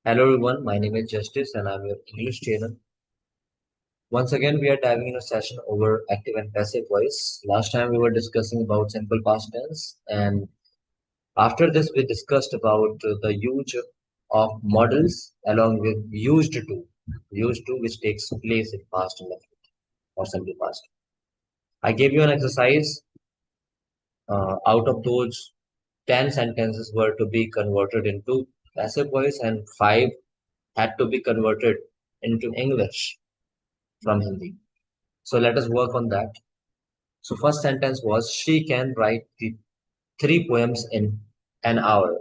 Hello everyone, my name is Justice and I'm your English trainer. Once again, we are diving in a session over active and passive voice. Last time we were discussing about simple past tense, and after this we discussed about the use of models along with used to which takes place in past and or simple past. I gave you an exercise. Out of those 10 sentences were to be converted into passive voice, and 5 had to be converted into English from Hindi. So let us work on that. So first sentence was she can write the 3 poems in an hour.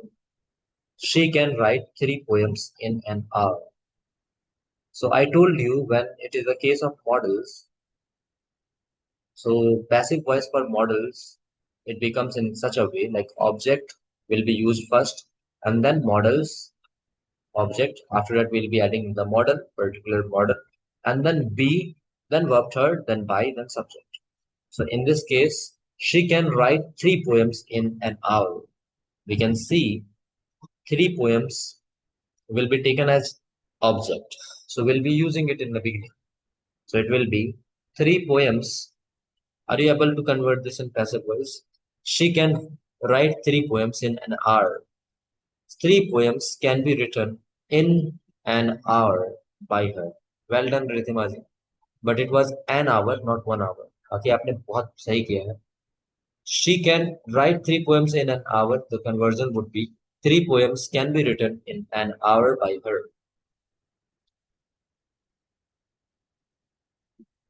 She can write 3 poems in an hour. So I told you when it is a case of models, so passive voice for models, it becomes in such a way like object will be used first and then models object. After that we'll be adding the model, particular model, and then be, then verb third, then by, then subject. So in this case, she can write 3 poems in an hour. We can see 3 poems will be taken as object. So we'll be using it in the beginning. So it will be 3 poems. Are you able to convert this in passive voice? She can write 3 poems in an hour. 3 poems can be written in an hour by her. Well done, Rithima ji. But it was an hour, not 1 hour. Okay, आपने बहुत सही किया है. She can write 3 poems in an hour. The conversion would be 3 poems can be written in an hour by her.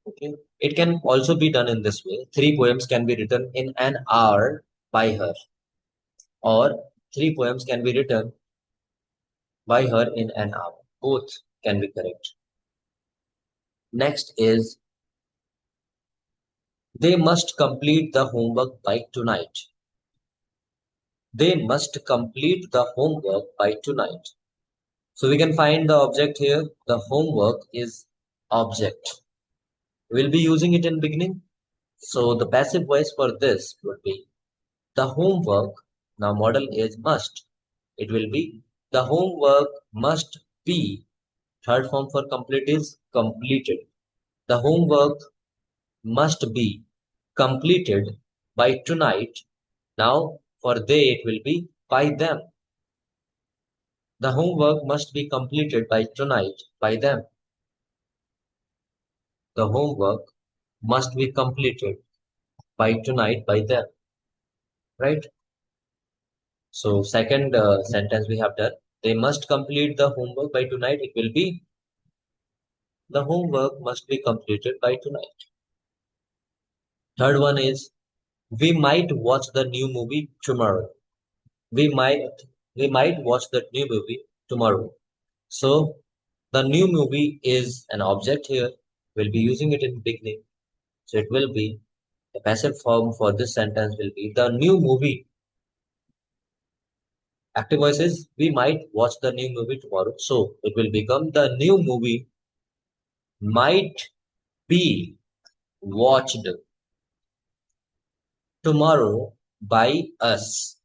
Okay. It can also be done in this way. 3 poems can be written in an hour by her, or 3 poems can be written by her in an hour. Both can be correct. Next is they must complete the homework by tonight. They must complete the homework by tonight. So we can find the object here. The homework is object. We'll be using it in beginning. So the passive voice for this would be the homework. Now model is must. It will be the homework must be. Third form for complete is completed. The homework must be completed by tonight. Now for they it will be by them. The homework must be completed by tonight by them. The homework must be completed by tonight by them. Right? So second sentence we have done. They must complete the homework by tonight. It will be the homework must be completed by tonight. Third one is we might watch the new movie tomorrow. We might we might watch the new movie tomorrow. So the new movie is an object here. We'll be using it in beginning. So it will be the passive form for this sentence will be the new movie. Active voice is we might watch the new movie tomorrow. So it will become the new movie might be watched tomorrow by us.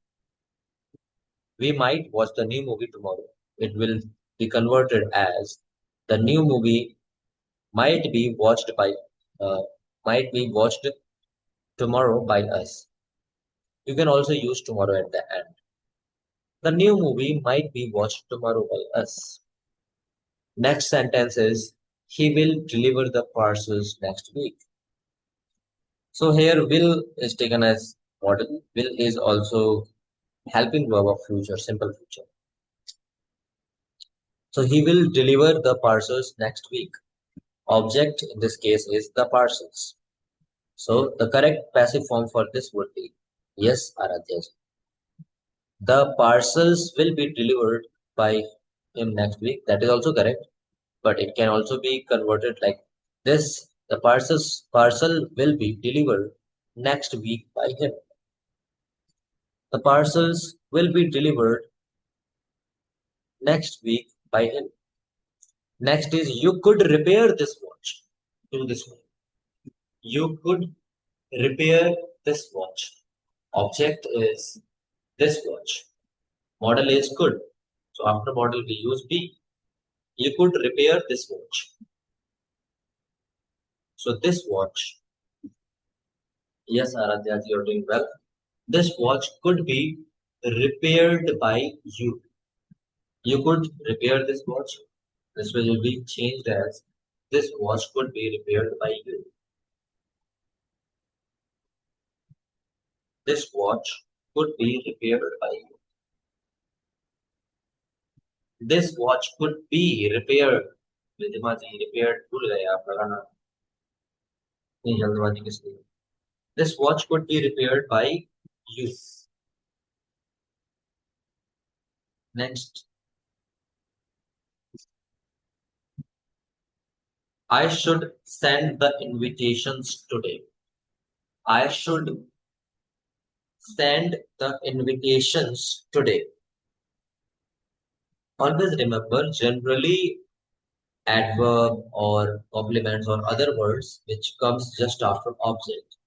We might watch the new movie tomorrow. It will be converted as the new movie might be watched by uh, might be watched tomorrow by us. You can also use tomorrow at the end. The new movie might be watched tomorrow by us. Next sentence is he will deliver the parcels next week. So here will is taken as model. Will is also helping verb of future, simple future. So he will deliver the parcels next week. Object in this case is the parcels. So the correct passive form for this would be yes, Aradhya. The parcels will be delivered by him next week. That is also correct, but it can also be converted like this. The parcel will be delivered next week by him. The parcels will be delivered next week by him. Next is you could repair this watch. Do this one. You could repair this watch. Object is this watch. Model is could. So after model we use be. You could repair this watch. So this watch, yes, Aradhya, you're doing well. This watch could be repaired by you. You could repair this watch. This will be changed as this watch could be repaired by you. This watch could be repaired by you. This watch could be repaired. Riddhima ji repaired भूल गए आप लगाना नहीं जल्दबाजी किस लिए This watch could be repaired by you. Next, I should send the invitations today. I should send the invitations today. Always remember, generally adverb or complements or other words which comes just after object.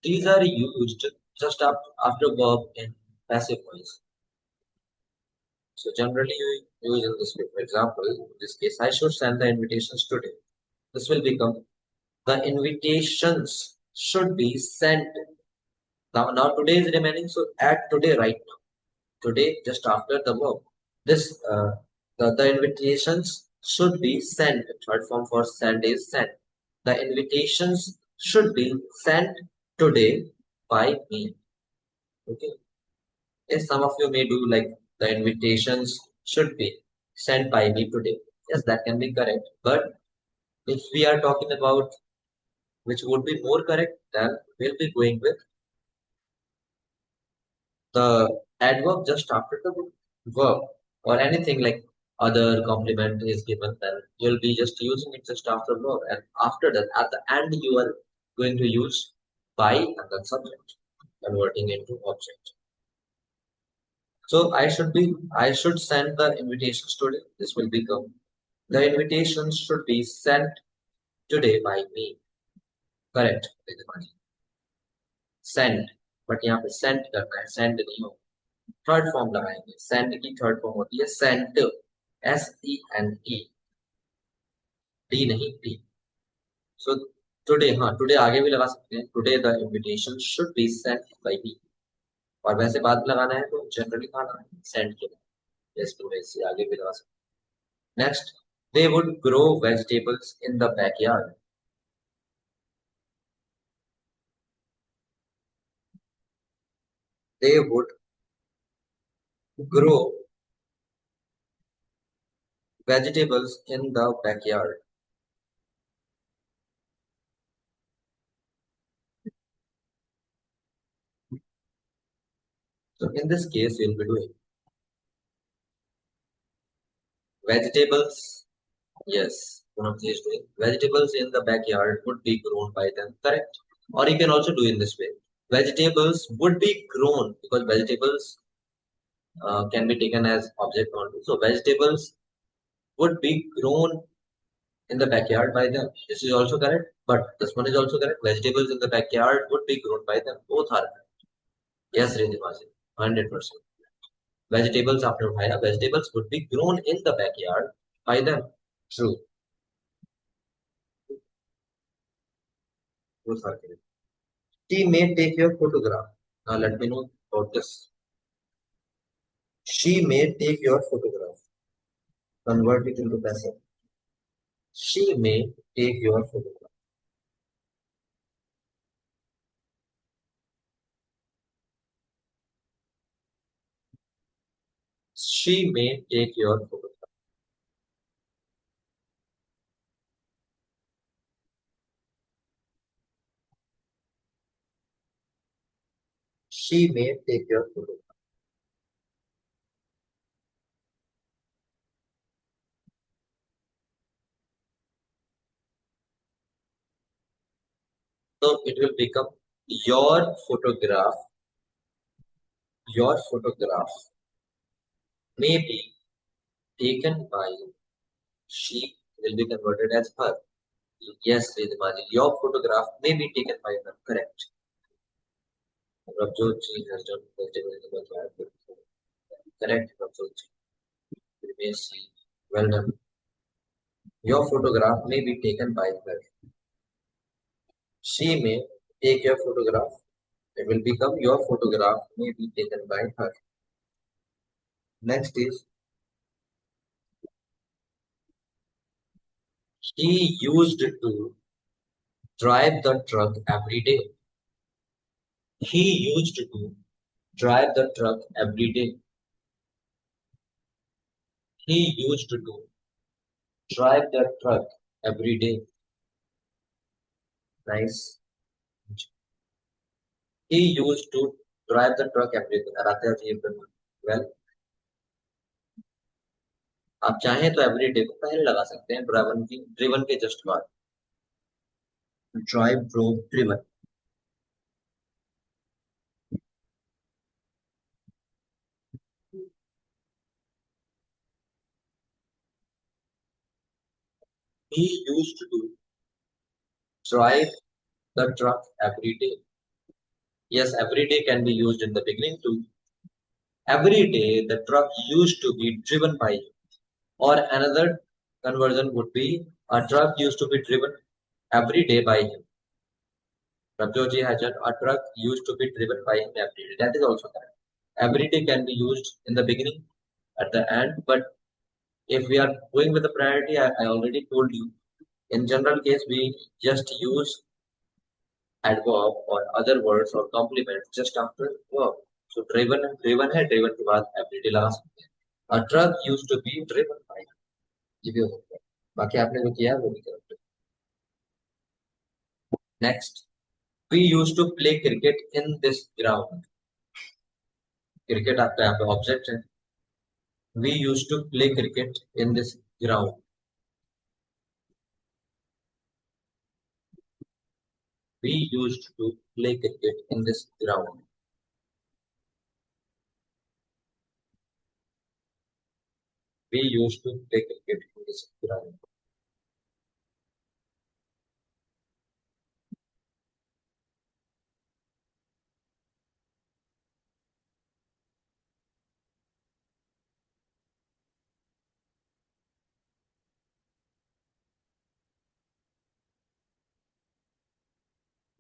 These are used just after verb in passive voice. So generally you use in this way. For example, in this case, I should send the invitations today. This will become the invitations should be sent. Now today is remaining, so add today right now. Today just after the verb. This the invitations should be sent. Third form for send is sent. The invitations should be sent today by me. Okay. Yes, some of you may do like the invitations should be sent by me today. Yes, that can be correct. But if we are talking about which would be more correct, then we'll be going with the adverb just after the verb or anything like other complement is given, then you'll be just using it just after verb. And after that, at the end, you are going to use by and then subject, converting into object. So I should send the invitations today. This will become, the invitations should be sent today by me. Correct. Send. But यहाँ पे send करना है, send नहीं हो. Third form लगाएंगे. Send की third form होती है sent. SENT. D नहीं T. So today, हाँ today आगे भी लगा सकते हैं. Today the invitation should be sent by me. और वैसे बाद में लगाना है तो जनरली कहाँ लगाना है, send के बाद. Yes, today से आगे भी लगा सकते हैं. Next, they would grow vegetables in the backyard. They would grow vegetables in the backyard. So in this case, you'll be doing vegetables. Yes, one of these doing vegetables in the backyard would be grown by them. Correct. Or you can also do in this way. Vegetables would be grown because vegetables can be taken as object only. So vegetables would be grown in the backyard by them. This is also correct. But this one is also correct. Vegetables in the backyard would be grown by them. Both are correct. Yes, Ridhimaji, 100%. Vegetables after Bhaya, vegetables would be grown in the backyard by them. True. Both are correct. She may take your photograph. Now let me know about this. She may take your photograph. Convert it into passive. She may take your photograph. She may take your photograph. She may take your photograph. So it will become your photograph. Your photograph may be taken by she will be converted as her. Yes, Ridhimaji, your photograph may be taken by her. Correct. Prabjot ji has done vegetable in the backyard. Correct, Prabjot ji. We may see. Well done. Your photograph may be taken by her. She may take your photograph. It will become your photograph may be taken by her. Next is he used to drive the truck every day. He used to drive the truck every day. He used to drive the truck every day. Nice. He used to drive the truck every day. Aaradhya ji well आप चाहें तो every day को पहले लगा सकते हैं driven के just बाद drive drove driven he used to drive the truck every day. Yes, every day can be used in the beginning too. Every day the truck used to be driven by him. Or another conversion would be a truck used to be driven every day by him. Prabjoji Hajan, a truck used to be driven by him every day. That is also correct. Every day can be used in the beginning, at the end, but if we are going with the priority, I already told you. In general case, we just use adverb or other words or complements just after verb. So driven है driven के बाद everyday लगा सकते हैं. A truck used to be driven by. ये भी हो सकता है. बाकी आपने जो किया है वो भी correct. Next, we used to play cricket in this ground. Cricket आपका यहाँ पे ऑब्जेक्ट है. We used to play cricket in this ground. We used to play cricket in this ground. We used to play cricket in this ground.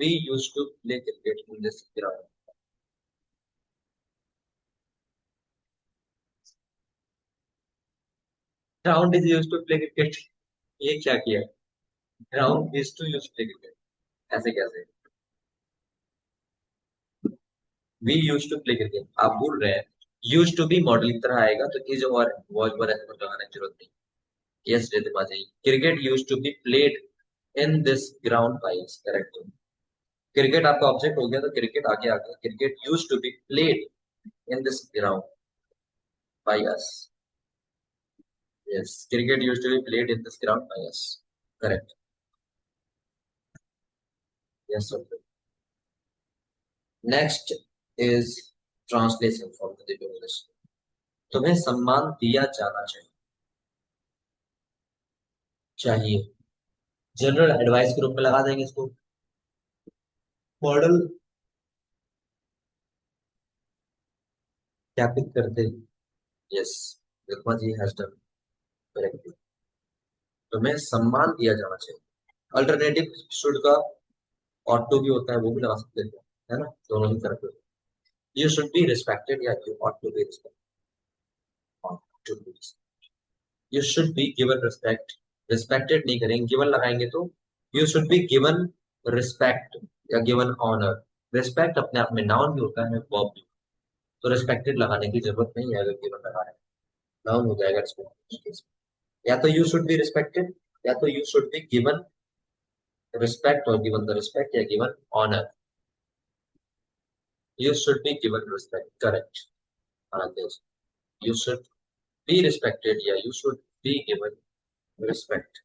We used to play cricket in this ground. Ground is used to play cricket. ये क्या किया? Ground is to use play cricket. ऐसे कैसे? We used to play cricket. आप भूल रहे हैं. Used to be model की तरह आएगा तो is और was पर ऐसे कुछ लगाने की जरूरत नहीं. Yes, Ritima ji. Cricket used to be played in this ground by us. Correct. Cricket आपका ऑब्जेक्ट हो गया तो क्रिकेट आगे आ गया. Cricket used to be played in this ground by us. Yes, cricket used to be played in this ground by us. Correct. Yes sir. Next is translation from the English. तुम्हें सम्मान दिया जाना चाहिए. चाहिए general advice के रूप में लगा देंगे इसको. मॉडल क्या पिक करते. Yes, Wilma ji has done correctly. तुम्हें सम्मान दिया जाना चाहिए. अल्टरनेटिव शुड का ऑट टू भी होता है, वो भी लगा सकते हैं. है ना, दोनों ही correct. You should be respected. Yeah, you ought to be respected. Ought to be respected. You should be given respect. Respected नहीं करेंगे, given लगाएंगे तो you should be given respect या given honor. Respect अपने आप में noun भी होता है, verb भी. तो respected लगाने की जरूरत नहीं है अगर given लगा रहे हैं. Noun हो जाएगा respect. या तो you should be respected या तो you should be given respect or given the respect या given honor. You should be given respect. Correct. You should be respected. Yeah, you should be given respect.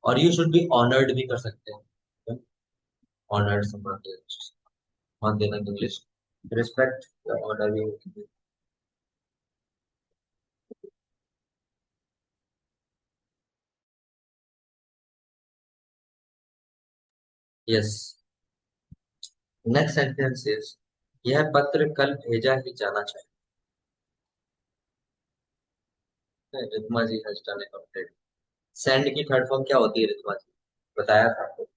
और you should be honored भी कर सकते हैं. Honored सम्मान देना English. Respect या honor भी होती है. Yes. Next sentence is यह पत्र कल भेजा ही जाना चाहिए. Ritama ji has done a update. Send की थर्ड फॉर्म क्या होती है रितमा जी? बताया था आपको।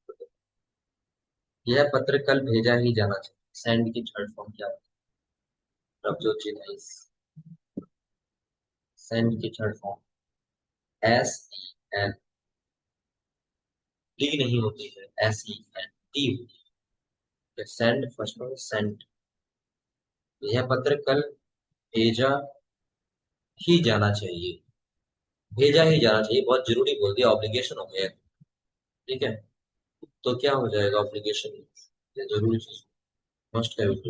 यह पत्र कल भेजा ही जाना चाहिए, सेंड की थर्ड फॉर्म क्या होती है? प्रभजोत जी नाइस। सेंड की थर्ड फॉर्म SEN, डी नहीं होती है, SEND होती है। Send first form send. यह पत्र कल भेजा ही जाना चाहिए, भेजा ही जाना चाहिए बहुत जरूरी बोल दिया, ऑब्लिगेशन हो गया। ठीक है, तो क्या हो जाएगा ऑब्लिगेशन? ये जरूरी चीज, must have it.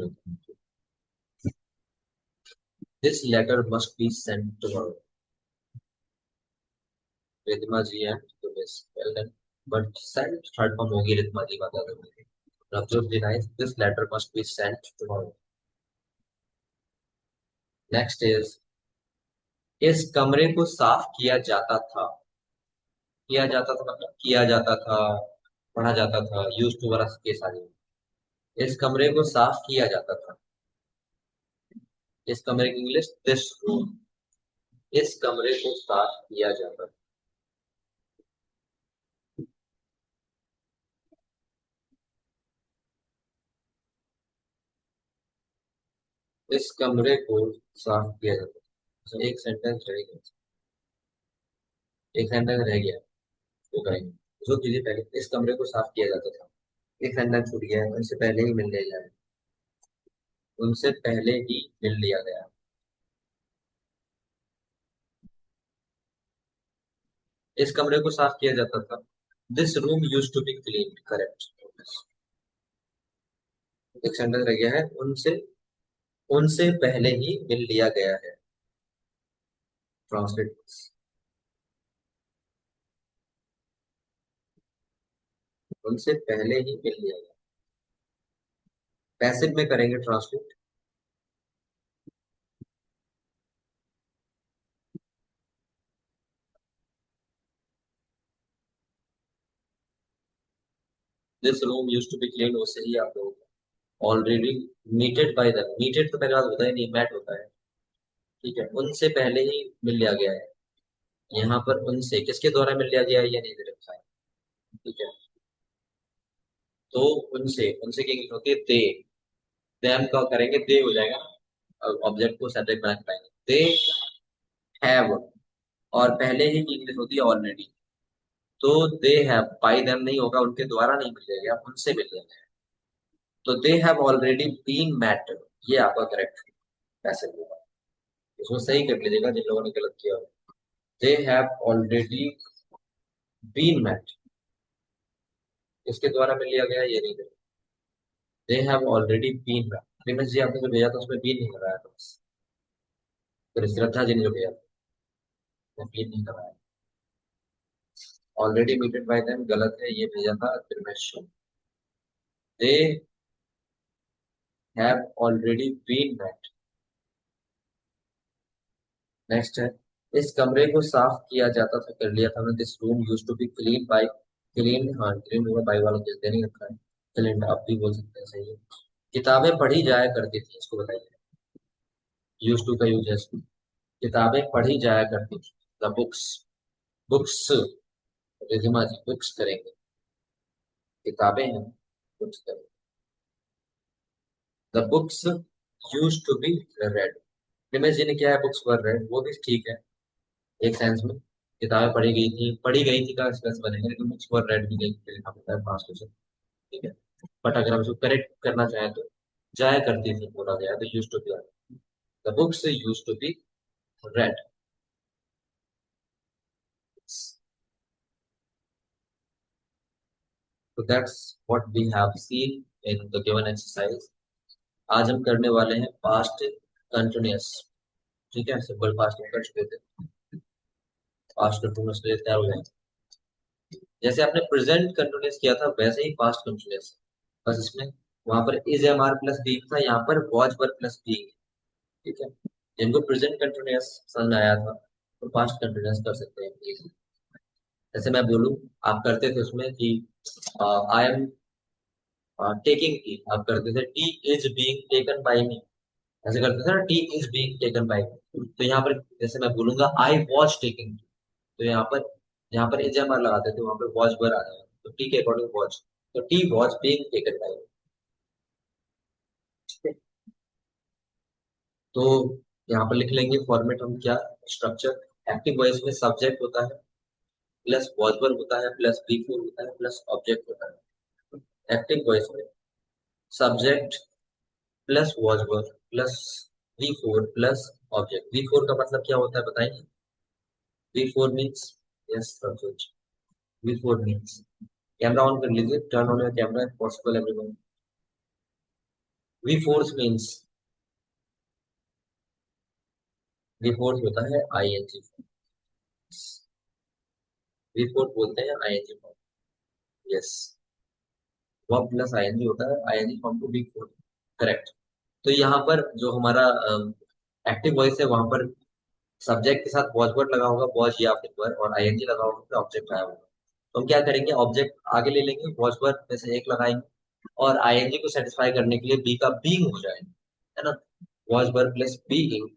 This letter must be sent tomorrow. Ridhma ji and तो miss well done, but sent third form होगी रिद्मा जी बता दो। Rabjot denies this letter must be sent tomorrow. Next is, इस कमरे को साफ किया जाता था। किया जाता था मतलब किया जाता था, पढ़ा जाता था, यूज टू वाला केस आ गया। इस कमरे को साफ किया जाता था। इस कमरे की इंग्लिश दिस रूम। इस कमरे को साफ किया जाता था। इस कमरे को साफ किया जाता था। एक सेंटेंस रह गया, एक सेंटेंस रह गया, तो करेंगे। जो चीजें पहले, इस कमरे को साफ किया जाता था, एक सेंटेंस छूट गया है, उनसे पहले ही मिल लिया जाए। उनसे पहले ही मिल लिया गया। इस कमरे को साफ किया जाता था। This room use to be clean, correct. एक सेंटेंस रह गया है, उनसे उनसे पहले ही मिल लिया गया है। ट्रांसलेट। उनसे पहले ही मिल लिया गया। पैसिव में करेंगे translate. This room use to be clean, उससे ही आप लोग already meeted by the, meeted तो पहले बात होता है नहीं, मैट होता है। ठीक है, उनसे पहले ही मिल लिया गया है। यहाँ पर उनसे किसके द्वारा मिल लिया गया है ये नहीं दे रखा है। ठीक है, तो उनसे, उनसे की इंग्लिश होती है दे हम क्या करेंगे, दे हो जाएगा ना, ऑब्जेक्ट को सब्जेक्ट बना के पाएंगे। दे हैव, और पहले ही की इंग्लिश होती है ऑलरेडी। तो दे हैव, बाय देम नहीं होगा, उनके द्वारा नहीं मिल जाएगा, उनसे मिल जाएगा। तो they have already been met, ये आपका करेक्ट पैसेज होगा। इसको सही कर लीजिएगा जिन लोगों ने गलत किया हो। They have already been met, इसके द्वारा मिल लिया गया ये नहीं दे। They have already been met, Premis ji आपने जो भेजा था उसमें बीन नहीं लगाया था बस। फिर श्रद्धा जी ने जो भेजा था बीन नहीं लगाया। ऑलरेडी मीटेड बाय देम गलत है, ये भेजा था premise. They have already been met. Next है, इस कमरे को साफ किया जाता था, कर लिया था हमने। This room use to be clean by, clean, हाँ क्लीन होगा, बाई वाला किस नहीं रखा है। क्लीन आप भी बोल सकते हैं, सही है। किताबें पढ़ी जाया करती थी, इसको बताइए। यूज टू का यूज है इसमें। किताबें पढ़ी जाया करती थी, the books, books, Ridhima ji books करेंगे, किताबें हैं, बुक्स करेंगे। The books used to be read. Ramesh ji ने क्या है, बुक्स वर रेड, वो भी ठीक है एक सेंस में। किताबें पढ़ी गई थी का स्पेस बनेगा, लेकिन बुक्स वर रेड भी नहीं लिखा होता है पास क्वेश्चन। ठीक है, बट अगर हम इसको करेक्ट करना चाहें तो जाया करती थी बोला गया, तो used to be, the books used to be read. तो that's what we have seen in the given exercise. आज हम करने वाले हैं पास्ट कंटिन्यूअस। ठीक है, सिंपल पास्ट में कर चुके थे, पास्ट कंटिन्यूअस के लिए तैयार हो जाएंगे। जैसे आपने प्रेजेंट कंटिन्यूअस किया था वैसे ही पास्ट कंटिन्यूअस, बस इसमें वहां पर is am are plus being था, यहाँ पर वॉज वर प्लस बीइंग। ठीक है, जिनको प्रेजेंट कंटिन्यूअस समझ आया था तो पास्ट कंटिन्यूअस कर सकते हैं easily। जैसे मैं बोलूं, आप करते थे उसमें कि आई एम टेकिंग टी, आप करते थे tea is being taken by me. ऐसे करते थे ना, tea is being taken by. तो यहाँ पर जैसे मैं बोलूंगा आई वॉज टेकिंग, तो यहाँ पर एजएमआर लगाते थे, वहां पर वॉज वर आ जाएगा, तो टी के अकॉर्डिंग वॉज, तो T was being taken by. तो यहाँ पर लिख लेंगे फॉर्मेट हम क्या, स्ट्रक्चर। एक्टिव वॉइस में सब्जेक्ट होता है, प्लस वॉज वर होता है, प्लस बी फोर होता है, प्लस ऑब्जेक्ट होता है। एक्टिव वॉइस में subject plus was were plus V four plus object. V four का मतलब क्या होता है बताएंगे? V four means, yes subject, V four means, camera on कर लीजिए, turn on your camera if possible everyone. V fours means, V fours होता है आईएनजी फॉर्म, वी फोर्स बोलते हैं ING form, yes. Verb plus ING होता है, ING form को V fours, correct. तो यहाँ पर जो हमारा एक्टिव वॉइस है, वहां पर सब्जेक्ट के साथ वॉज वर्ड लगा होगा, वॉज या फिर वर, और आईएनजी लगा होगा, फिर ऑब्जेक्ट आया होगा। तो हम क्या करेंगे, ऑब्जेक्ट आगे ले लेंगे, वॉज वर्ड में से एक लगाएंगे, और आईएनजी को सेटिस्फाई करने के लिए बी का बीइंग हो जाएगा, है ना। वॉज वर्ड प्लस बीइंग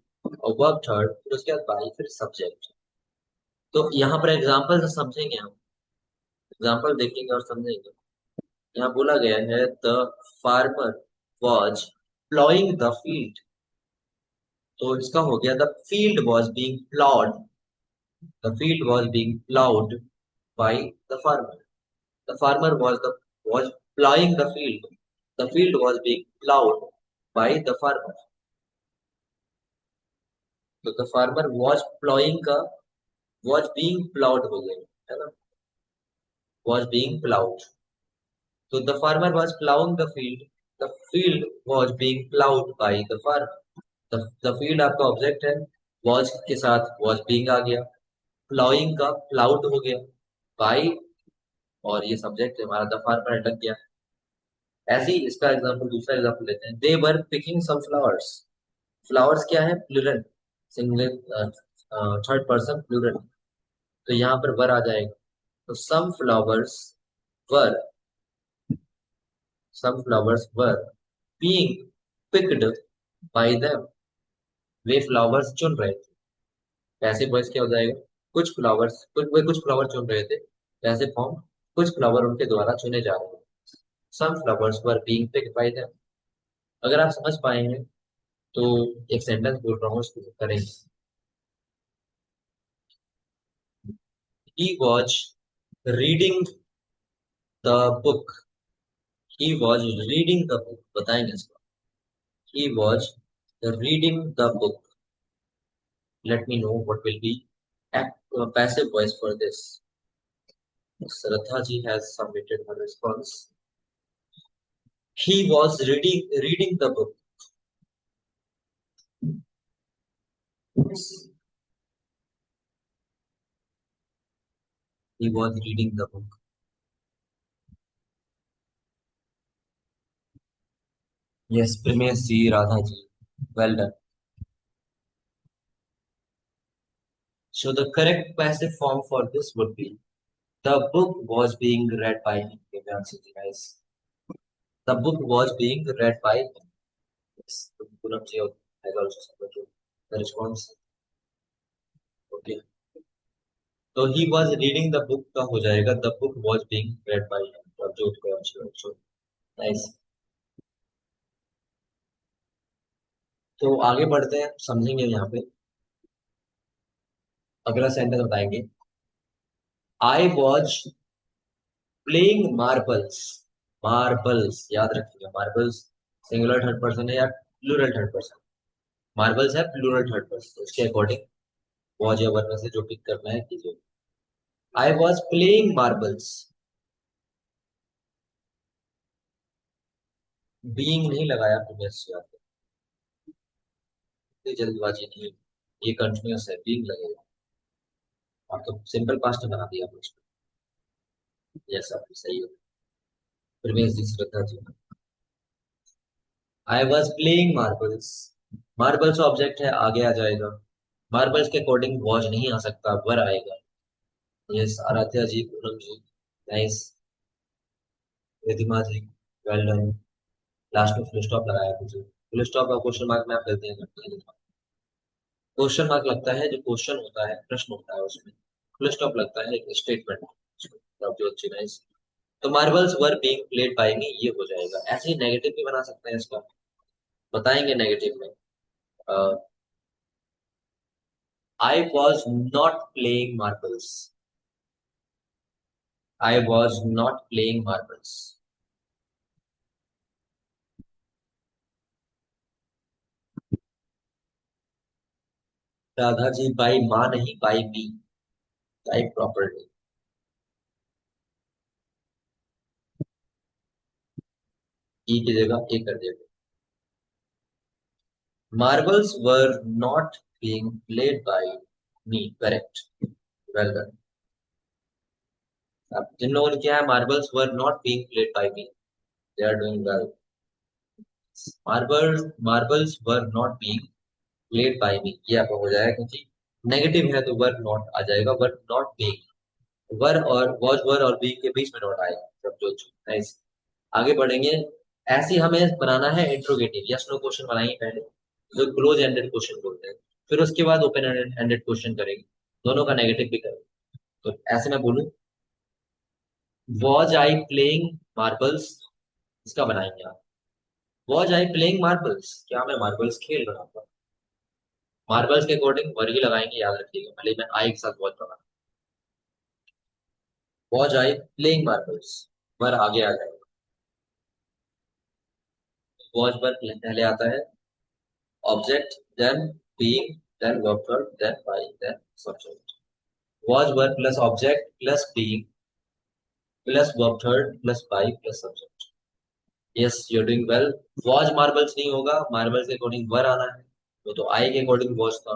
और वर्ब थर्ड, फिर उसके बाद बाई, फिर सब्जेक्ट। तो यहाँ पर एग्जाम्पल से समझेंगे हम, एग्जाम्पल देखेंगे और समझेंगे। यहाँ बोला गया है the farmer was ploughing the field, तो इसका हो गया the field was being ploughed, the field was being ploughed by the farmer. The farmer was plowing the field. The field was being plowed by the farmer. तो the farmer was plowing का was being plowed हो गया, है ना, was being plowed। तो the farmer was plowing the field. The field was being plowed by the farmer. The field आपका object है, was के साथ was being आ गया, plowing का plowed हो गया, by, और ये सब्जेक्ट हमारा द फार्मर लग गया। ऐसे ही इसका एग्जांपल, दूसरा एग्जांपल लेते हैं। They were picking some flowers. Flowers क्या है, plural, singular, third person plural, तो यहाँ पर वर आ जाएगा। तो were some flowers were being picked by them, वे फ्लावर्स चुन रहे थे। ऐसे वॉइस क्या हो जाएगा, कुछ फ्लावर चुन रहे थे, ऐसे फॉर्म, कुछ फ्लावर उनके द्वारा चुने जा रहे थे। Some flowers were being picked by them. अगर आप समझ पाएंगे तो एक सेंटेंस बोल रहा हूँ, उसको करेंगे। He was reading the book. He was reading the book. बताएंगे इसको। He was reading the book. Let me know what will be passive voice for this. Shraddha ji has submitted her response. He was reading the book. Yes. He was reading the book. Yes, Primesh ji, Radha ji. Well done. So the correct passive form for this would be the book was being read by him. Okay, answer ji, guys. The book was being read by him. Yes, Punam ji has also submitted the response. Okay. तो he was reading the book का हो जाएगा the book was being read by him. और जो उसका answer है, so nice। तो आगे बढ़ते हैं, समझेंगे यहाँ पे। अगला सेंटेंस बताएंगे, I was playing marbles। Marbles याद रखिएगा, मार्बल्स सिंगुलर थर्ड पर्सन है या प्लूरल थर्ड पर्सन। मार्बल्स है प्लूरल थर्ड पर्सन, उसके अकॉर्डिंग वॉज या वर में से जो पिक करना है कीजिए। आई वॉज प्लेइंग मार्बल्स, बीइंग नहीं लगाया प्रीवियस ईयर, इतनी जल्दबाजी नहीं, ये कंटिन्यूस है, बीइंग लगेगा। आप तो सिंपल पास्ट बना दिया कुछ। यस, आप सही हो। Previous ji, Shraddha ji. I was playing marbles, marbles object है, आगे आ जाएगा। मार्बल्स के अकॉर्डिंग वॉज नहीं आ सकता, वर आएगा। यस, आराध्या जी, पूनम जी, नाइस। रिधिमा जी, वेल डन। लास्ट में फुल स्टॉप लगाया कुछ। फुल स्टॉप और क्वेश्चन मार्क में आप गलतियां करते हैं। क्वेश्चन मार्क लगता है जो क्वेश्चन होता है, प्रश्न होता है उसमें। फुल स्टॉप लगता है एक स्टेटमेंट। जो अच्छी नाइस। तो marbles were being played by me, ये हो जाएगा। ऐसे ही नेगेटिव भी बना सकते हैं इसका, बताएंगे नेगेटिव में। I was not playing marbles. I was not playing marbles. Radha ji by माँ नहीं, by me. Type properly. E की जगह ए कर दिया। Marbles were not being played by me, correct. Well done. अब जिन लोगों ने किया है marbles were not being played by me, they are doing well. Marbles were not being played by me, ये आपका हो जाएगा, क्योंकि नेगेटिव है तो वर नॉट आ जाएगा। वर नॉट बीइंग, वर और वॉज वर और बीइंग के बीच में नॉट आएगा, सब जो नाइस। आगे बढ़ेंगे। ऐसे ही हमें बनाना है इंट्रोगेटिव, यस नो क्वेश्चन बनाएंगे पहले, जो क्लोज एंडेड क्वेश्चन बोलते हैं। फिर उसके बाद ओपन एंडेड क्वेश्चन करेंगे, दोनों का नेगेटिव भी करेंगे। तो ऐसे मैं बोलूं, वॉज आई प्लेइंग मार्बल्स, इसका बनाएंगे आप। वॉज आई प्लेइंग मार्बल्स, क्या मैं मार्बल्स खेल रहा था। मार्बल्स के अकॉर्डिंग वर्ग ही लगाएंगे, याद रखिएगा, भले मैं आई के साथ वॉज लगा। Was I playing marbles, were आगे आ जाएगा। वॉज पर पहले आता है object, then being, then verb third, then by, then subject. Was were plus object plus being plus verb third plus by plus subject. Yes you are doing well. Was marbles नहीं होगा, marbles के according वर आना है, तो आई के according was था।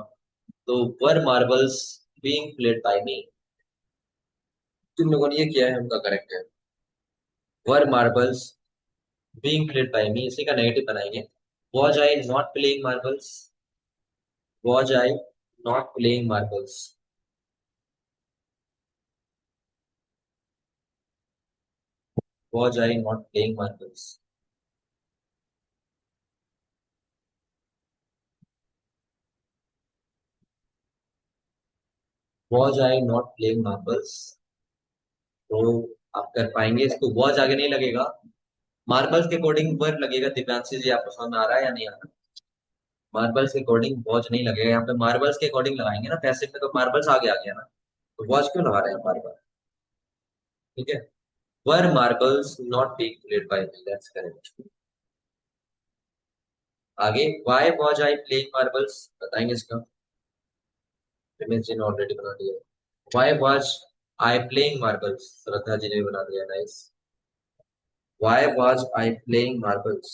तो वर marbles being played by मी, जिन लोगों ने ये किया है उनका करेक्ट है। Were marbles being played by मी, इसी का नेगेटिव बनाएंगे। Was I not playing marbles, was I not playing marbles, was I not playing marbles, was I not playing marbles. तो आप कर पाएंगे इसको, वॉज आगे नहीं लगेगा, मार्बल्स के अकॉर्डिंग वर्ब लगेगा। दिव्यांशी जी आपको समझ में आ रहा है या नहीं आ रहा। मार्बल्स के अकॉर्डिंग वॉच नहीं लगेगा, यहाँ पे मार्बल्स के अकॉर्डिंग लगाएंगे ना, पैसे में तो मार्बल्स आगे आ गया ना, तो वॉच क्यों लगा रहे हैं बार बार। ठीक है। Were marbles not being played by me, that's correct. आगे, why was I playing marbles, बताएंगे इसका। रमेश जी ने ऑलरेडी बना दिया। Why was I playing marbles, Shraddha ji ने भी बना दिया, nice. Why was I playing marbles,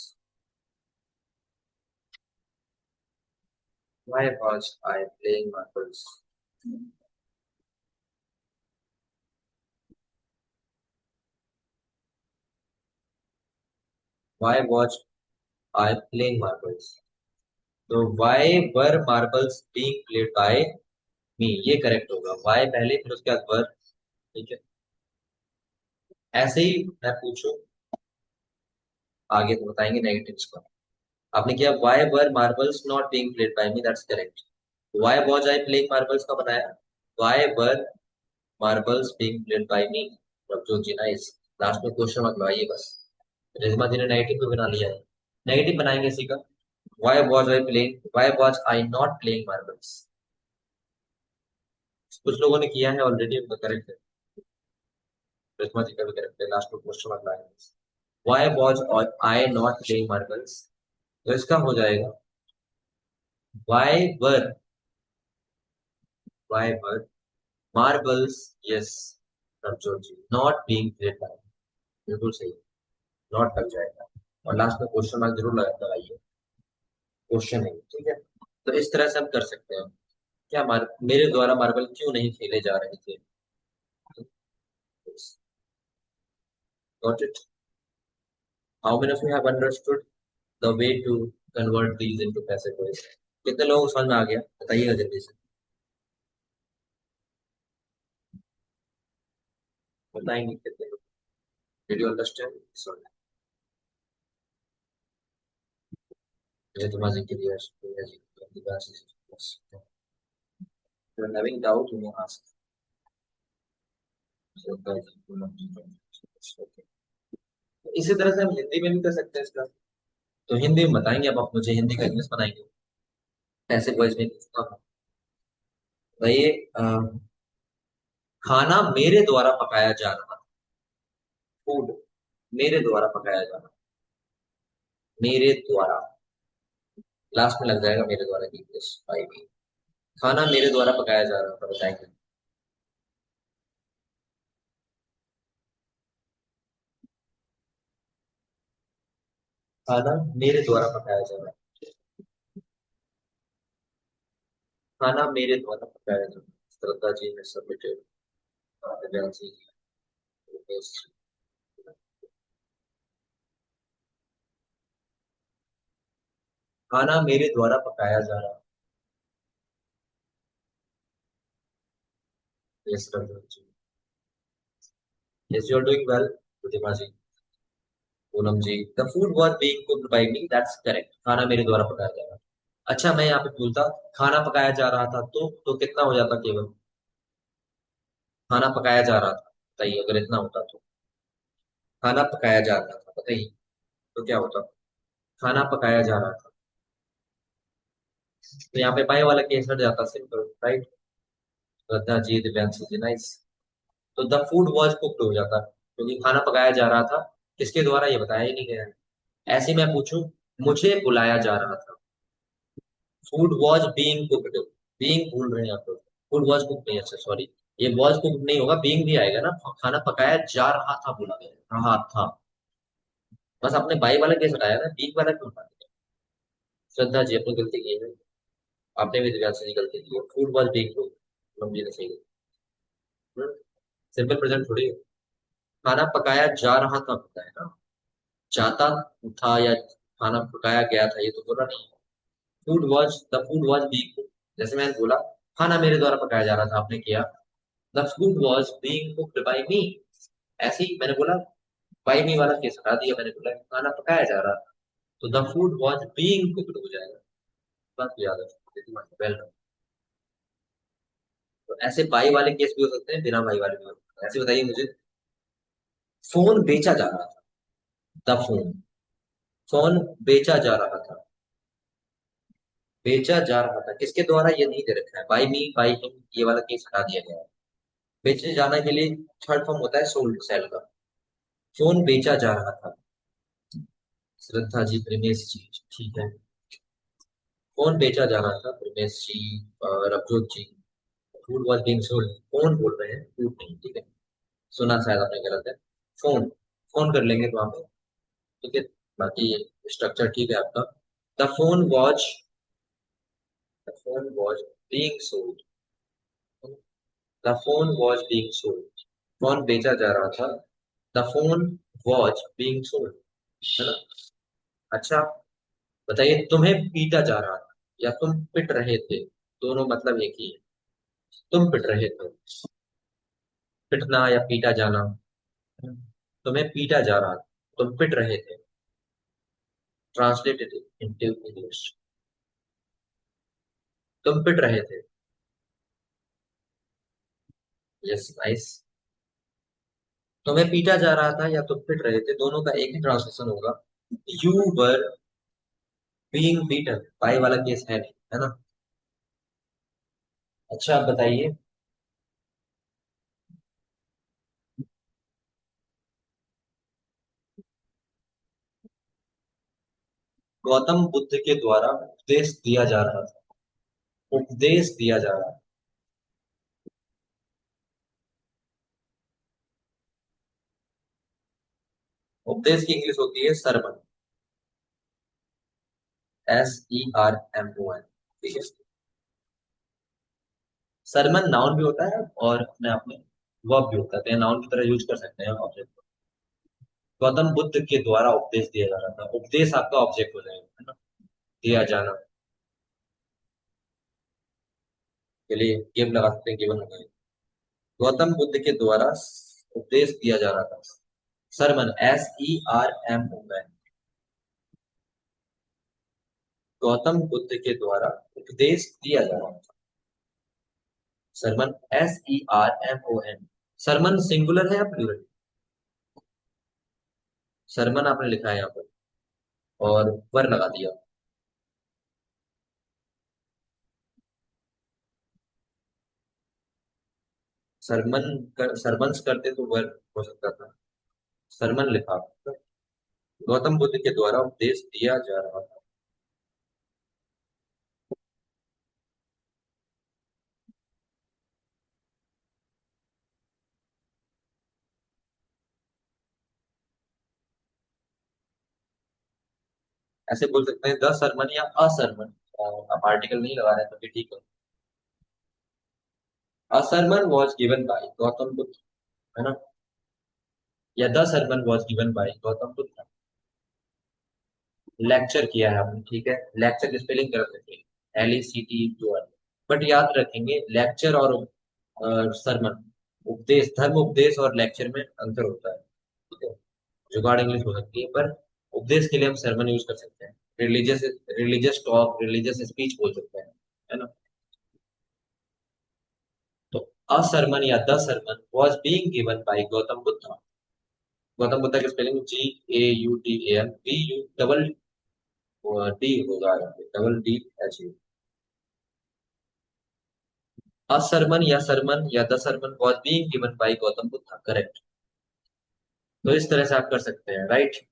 why was I playing marbles, why was I playing marbles. तो why were marbles being played by me, ये करेक्ट होगा। वाई पहले फिर उसके बाद वर। ठीक है। ऐसे ही मैं पूछूं आगे तो बताएंगे नेगेटिव्स का। आपने किया why were marbles not being played by me, that's correct. Why was I playing marbles का बनाया, why were marbles being played by me. Prabhjot ji nice. Last में क्वेश्चन मत लगाइए बस। रिजमा जी ने नेगेटिव भी बना लिया है, नेगेटिव बनाएंगे इसी का। Y was I playing, Y was I not playing marbles. कुछ लोगों ने किया है ऑलरेडी, उनका करेक्ट है। रिजमा जी का भी करेक्ट है, लास्ट में क्वेश्चन मत लगाएंगे। Why was I not playing marbles, तो इसका हो जाएगा why were, why were marbles, yes Prabhjot ji, not being played by, बिल्कुल सही। नॉट लग जाएगा, और लास्ट में क्वेश्चन मार्क जरूर लगाइए, क्वेश्चन है, ठीक है। तो इस तरह से हम कर सकते हैं। क्या मेरे द्वारा मार्बल क्यों नहीं खेले जा रहे थे। Got it. How many of you have understood the way to convert these into passive voice. कितने लोगों को समझ में आ गया, बताइएगा जल्दी से, बताएंगे कितने लोग। Did you understand. Sorry. Riddhima ji clear, Priya ji, Pratibha ji, yes. If you're having doubt, you may ask. Shraddha ji, Poonam ji, yes, okay. तो इसी तरह से हम हिंदी में भी कर सकते हैं इसका। तो हिंदी में बताएंगे, अब आप मुझे हिंदी का इंग्लिश बनाएंगे, ऐसे वॉइस में पूछता हूँ। बताइए, खाना मेरे द्वारा पकाया जा रहा था। फूड मेरे द्वारा पकाया जा रहा था। मेरे द्वारा, लास्ट में लग जाएगा मेरे द्वारा की इंग्लिश बाई मी। खाना मेरे द्वारा पकाया जा रहा था, बताएंगे। खाना मेरे द्वारा पकाया जा रहा है। खाना मेरे द्वारा पकाया जा रहा है। श्रद्धा जी ने सबमिटेड। जी, yes। खाना मेरे द्वारा पकाया जा रहा है। Yes Shraddha ji. Yes, you are doing well Pratibha ji. Poonam ji, the food was being cooked by me, that's correct. खाना मेरे द्वारा पकाया जा रहा है। अच्छा, मैं यहाँ पे बोलता खाना पकाया जा रहा था, तो कितना हो जाता केवल। खाना पकाया जा रहा था, बताइए अगर इतना होता तो। खाना पकाया जा रहा था, बताइए, तो क्या होता। खाना पकाया जा रहा था, तो यहाँ पे बाय वाला केस हट जाता, सिंपल राइट। श्रद्धा जी, दिव्यांशी जी, नाइस। तो द फूड वॉज कुक्ड हो जाता, क्योंकि खाना पकाया जा रहा था। किसके द्वारा, ये बताया ही नहीं गया है। ऐसे मैं पूछूं, मुझे बुलाया जा रहा था। Food was being cooked. Being भूल रहे हैं आप लोग। फूड वॉज कुक्ड नहीं, अच्छा सॉरी। ये वॉज कुक्ड नहीं होगा, बीइंग भी आएगा ना। खाना पकाया जा रहा था, बोला गया रहा था। बस आपने बाई वाला केस हटाया ना, बीइंग वाला क्यों हटा दिया। श्रद्धा जी, अपनी गलती की है। आपने भी दिव्यांश जी गलती की है। Food was being cooked, mummy ने सही। सिंपल प्रेजेंट थोड़ी है। खाना पकाया जा रहा था, पता है ना। जाता था या खाना पकाया गया था, ये तो बोला नहीं। Food was, the food was being cooked. जैसे मैंने बोला, खाना मेरे द्वारा पकाया जा रहा था, आपने किया। The food was being cooked by me. ऐसे ही मैंने बोला, बाय मी वाला केस हटा दिया, मैंने बोला खाना पकाया जा रहा था, तो the food was being cooked हो जाएगा। बात को याद रखो, वेल डन। तो ऐसे बाई वाले केस भी हो सकते हैं, बिना बाई वाले भी हो सकते हैं। ऐसे बताइए मुझे, फोन बेचा जा रहा था। द फोन, फोन बेचा जा रहा था। बेचा जा रहा था किसके द्वारा, ये नहीं दे रखा है। बाई मी, बाई हिम, ये वाला केस हटा दिया गया है। बेचे जाने के लिए थर्ड फॉर्म होता है सोल्ड, सेल का। फोन बेचा जा रहा था। श्रद्धा जी, प्रेमेश जी, ठीक है। फोन बेचा जा रहा था, Premesh ji, Ravjot ji. Food was being sold, phone बोल रहे हैं, फूड नहीं, ठीक है। सुना शायद आपने गलत है। फोन, फोन कर लेंगे तो वहां पे, ठीक है। बाकी स्ट्रक्चर ठीक है आपका। The phone was, the phone was being sold. The phone was being sold, phone बेचा जा रहा था। The phone was being sold, है ना। अच्छा, बताइए, तुम्हें पीटा जा रहा था या तुम पिट रहे थे, दोनों मतलब एक ही है। तुम पिट रहे थे, पिटना या पीटा जाना। तुम्हें पीटा जा रहा था, तुम पिट रहे थे। ट्रांसलेटेड इनटू इंग्लिश, तुम पिट रहे थे। Yes, nice. तुम्हें पीटा जा रहा था या तुम पिट रहे थे, दोनों का एक ही ट्रांसलेशन होगा। You were being beaten, by वाला केस है नहीं, है ना। अच्छा, आप बताइए, गौतम बुद्ध के द्वारा उपदेश दिया जा रहा था। उपदेश दिया जा रहा है। उपदेश की इंग्लिश होती है सरमन। SERMON, ठीक है। सरमन नाउन भी होता है और अपने आप में वर्ब भी होता है, तो ये नाउन की तरह यूज कर सकते हैं ऑब्जेक्ट को। गौतम बुद्ध के द्वारा उपदेश दिया जा रहा था, उपदेश आपका ऑब्जेक्ट हो जाएगा, है ना। दिया जाना के लिए गेम लगा सकते हैं, गिवन होगा। गौतम बुद्ध के द्वारा उपदेश दिया जा रहा था। सरमन, SERMON। गौतम बुद्ध के द्वारा उपदेश दिया जा रहा था। सरमन, SERMON। सरमन सिंगुलर है या प्लूरल? सरमन आपने लिखा है यहाँ पर और वर लगा दिया। सरमन्स करते तो वर हो सकता था। सरमन लिखा, गौतम बुद्ध के द्वारा उपदेश दिया जा रहा था। ऐसे बोल सकते हैं द सरमन या असरमन। आप आर्टिकल नहीं लगा रहे हैं तो भी ठीक है। A sermon was given by Gautam Buddha, है ना? या the sermon was given by Gautam Buddha. Lecture किया है आपने, ठीक है। लेक्चर की स्पेलिंग कर सकते हैं, LECTUR। बट याद रखेंगे लेक्चर और सरमन, उपदेश, धर्म उपदेश और लेक्चर में अंतर होता है, ठीक है। जुगाड़ इंग्लिश हो सकती है पर उपदेश के लिए हम सरमन यूज कर सकते हैं। Religious religious talk, religious speech बोल सकते हैं, है ना? तो अ सरमन या the sermon was being given by Gautam Buddha. Gautam Buddha की spelling GAUTAM, BU double D होगा, DDH। अ सरमन या सरमन या the sermon was being given by Gautam Buddha, correct. तो इस तरह से आप कर सकते हैं, राइट।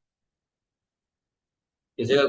इसी का